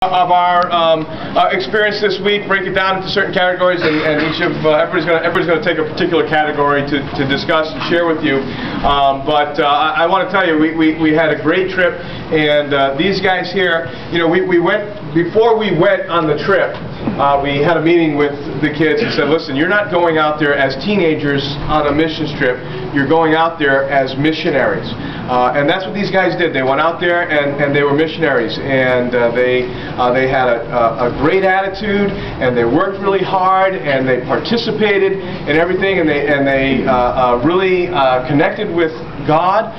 Of our experience this week, break it down into certain categories, and everybody's going to take a particular category to discuss and share with you. But I want to tell you, we had a great trip, and these guys here, you know, we went before we went on the trip. We had a meeting with the kids and said, listen, you're not going out there as teenagers on a missions trip. You're going out there as missionaries. And that's what these guys did. They went out there and they were missionaries. And they had a great attitude, and they worked really hard, and they participated in everything, and they really connected with God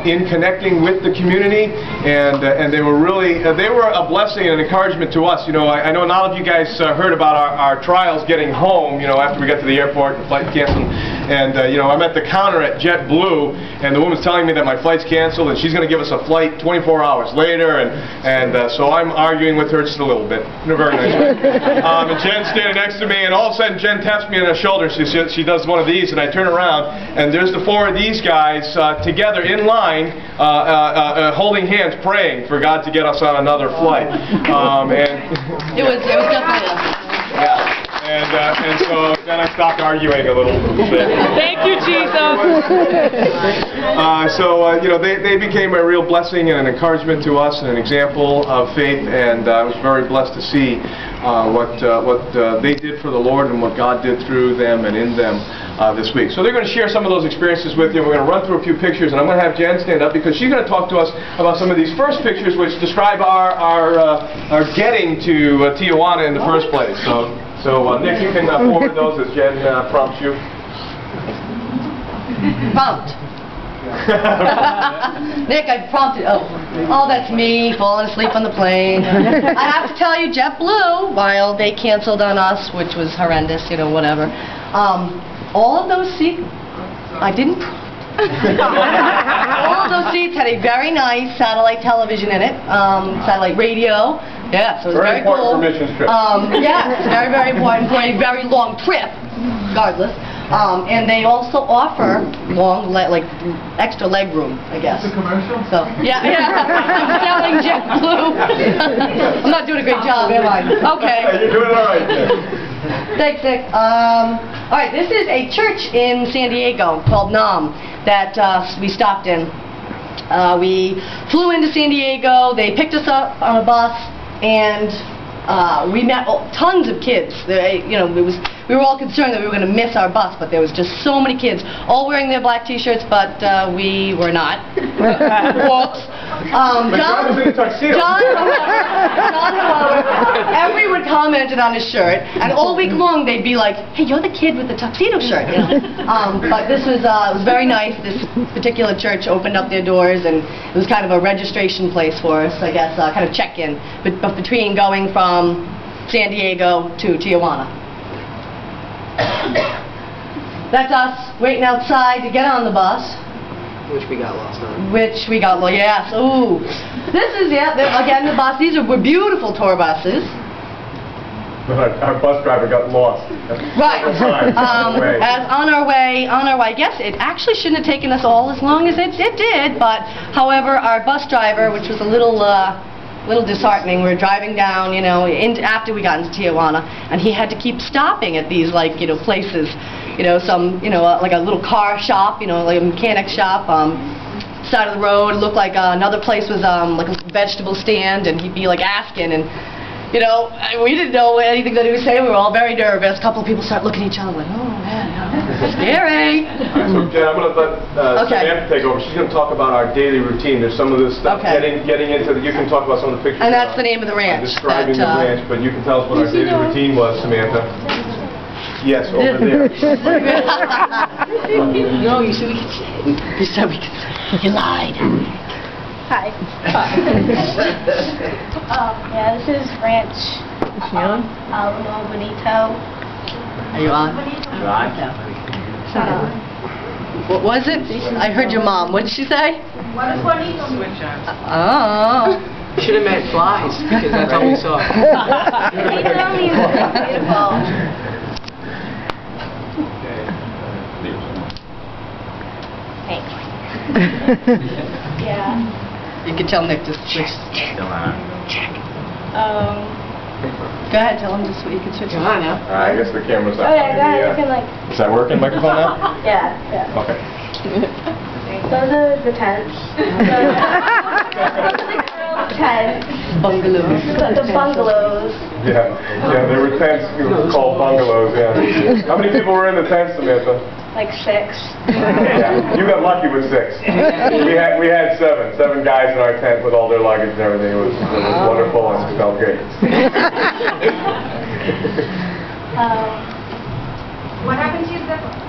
in connecting with the community, and they were really they were a blessing and an encouragement to us. You know, I know a lot of you guys heard about our trials getting home. You know, after we got to the airport, the flight canceled, and you know, I'm at the counter at JetBlue, and the woman's telling me that my flight's canceled, and she's going to give us a flight 24 hours later, and so I'm arguing with her just a little bit in a very nice way. And Jen's standing next to me, and all of a sudden Jen taps me on the shoulder. She does one of these, and I turn around, and there's the four of these guys together in line, holding hands, praying for God to get us on another flight. It was definitely yeah. And so then I stopped arguing a little bit. Thank you, Jesus. You know, they became a real blessing and an encouragement to us, and an example of faith. And I was very blessed to see what they did for the Lord and what God did through them and in them this week. So they're going to share some of those experiences with you. We're going to run through a few pictures, and I'm going to have Jen stand up because she's going to talk to us about some of these first pictures, which describe our getting to Tijuana in the first place. So Nick, you can forward those as Jen prompts you. prompt. Nick, I prompted. Oh, that's me falling asleep on the plane. I have to tell you, JetBlue, while they canceled on us, which was horrendous, you know, whatever. All of those seats, I didn't. All of those seats had a very nice satellite television in it, satellite radio. Yeah, so it was very cool. Very important for missions trip. Yeah, it's very, very important for a very long trip, regardless. And they also offer long, like extra leg room, I guess. It's a commercial? So yeah. I'm selling JetBlue. I'm not doing a great job, am I? Okay. You're doing all right. Thanks, Nick. All right, this is a church in San Diego called NAM that we stopped in. We flew into San Diego. They picked us up on a bus, and we met tons of kids. You know, we were all concerned that we were going to miss our bus, but there was just so many kids, all wearing their black T-shirts, but we were not. Whoops. John was in a tuxedo. John, everyone commented on his shirt, and all week long they'd be like, "Hey, you're the kid with the tuxedo shirt." You know? But this was very nice. This particular church opened up their doors, and it was kind of a registration place for us, I guess, kind of check-in, but between going from San Diego to Tijuana. That's us waiting outside to get on the bus. Which we got lost on. Which we got lost, yes. Ooh. This is, again, the bus. These were beautiful tour buses. Our bus driver got lost. Right. As on our way, I guess it actually shouldn't have taken us all as long as it did, but however, our bus driver, which was a little disheartening. We were driving down, you know, after we got into Tijuana, and he had to keep stopping at these, like, you know, places, you know, some, you know, like a little car shop, you know, like a mechanic shop, side of the road. It looked like another place was like a vegetable stand, and he'd be like asking, and you know, we didn't know anything that he was saying. We were all very nervous. A couple of people started looking at each other like, oh man, scary. All right, so Jen, I'm going to let Samantha take over. She's going to talk about our daily routine. There's some of this stuff getting into the, you can talk about some of the pictures. And that's the name of the ranch. Describing the ranch, but you can tell us what our daily routine was, Samantha. Yes, over there. No, you said we could say. You said we could say. You lied. Hi. Yeah, this is Ranch Alamo Bonito. Are you on? What was it? I heard your mom. What did she say? What is Bonito? Oh. You should have meant flies, because that's all we saw. Bonito means beautiful. Thanks. Yeah. You can tell Nick to switch. Go ahead, tell them just what you can switch Come on now. I guess the camera's not. Oh yeah, go ahead. You can like. Is that working? Microphone now? Yeah. Yeah. Okay. Those are the tents. Those are the girls' tents. bungalows. The bungalows. Yeah, there were tents called bungalows, yeah. How many people were in the tents, Samantha? Like 6. Yeah, you got lucky with 6. We had 7 guys in our tent with all their luggage and everything. It was wonderful and it felt great. What happened to your zipper?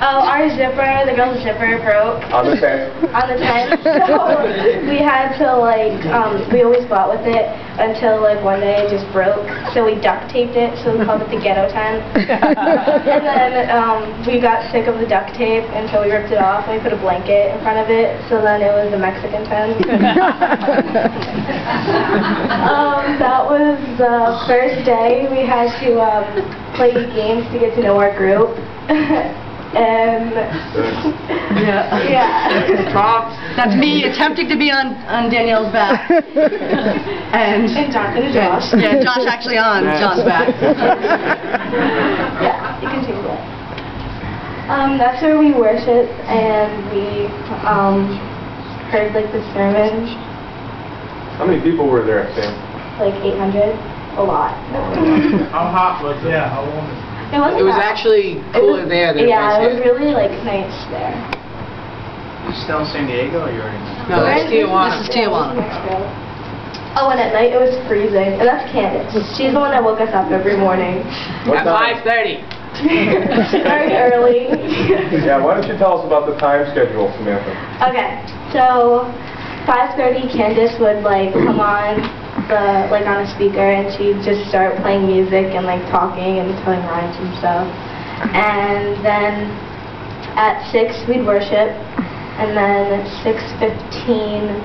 Oh, our zipper, the girl's zipper broke. On the tent? On the tent. So we had to like, we always fought with it until like one day it just broke. So we duct taped it, so we called it the ghetto tent. And then we got sick of the duct tape and so we ripped it off and we put a blanket in front of it. So then it was the Mexican tent. That was the first day we had to play games to get to know our group. And yeah. That's me attempting to be on Danielle's back. and Josh. Yeah, Josh actually on John's back. Yeah, you can see that. That's where we worship and we heard like the sermon. How many people were there, Sam? Like 800. A lot. How hot was it? Yeah, how warm is it? It was actually cooler there than it was Yeah, it was here. really like nice there. You still in San Diego or you're in? No, that's Tijuana. This is Tijuana. Oh, and at night it was freezing. And that's Candace. She's the one that woke us up every morning. What At time? 5:30. Very early. Yeah, why don't you tell us about the time schedule, Samantha? Okay, so 5:30 Candace would like come on on a speaker and she'd just start playing music and like talking and telling rhymes and stuff. And then at 6 we'd worship, and then at 6:15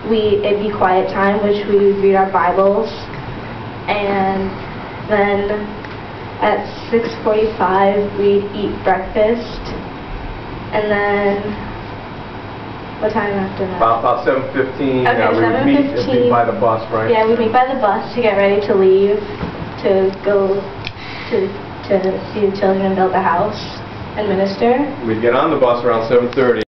it'd be quiet time, which we would read our Bibles, and then at 6:45 we'd eat breakfast, and then what time after that? About 7:15. Okay, We would meet 7:15. by the bus, right? Yeah, we'd meet by the bus to get ready to leave, to go to see the children and build the house and minister. We'd get on the bus around 7:30.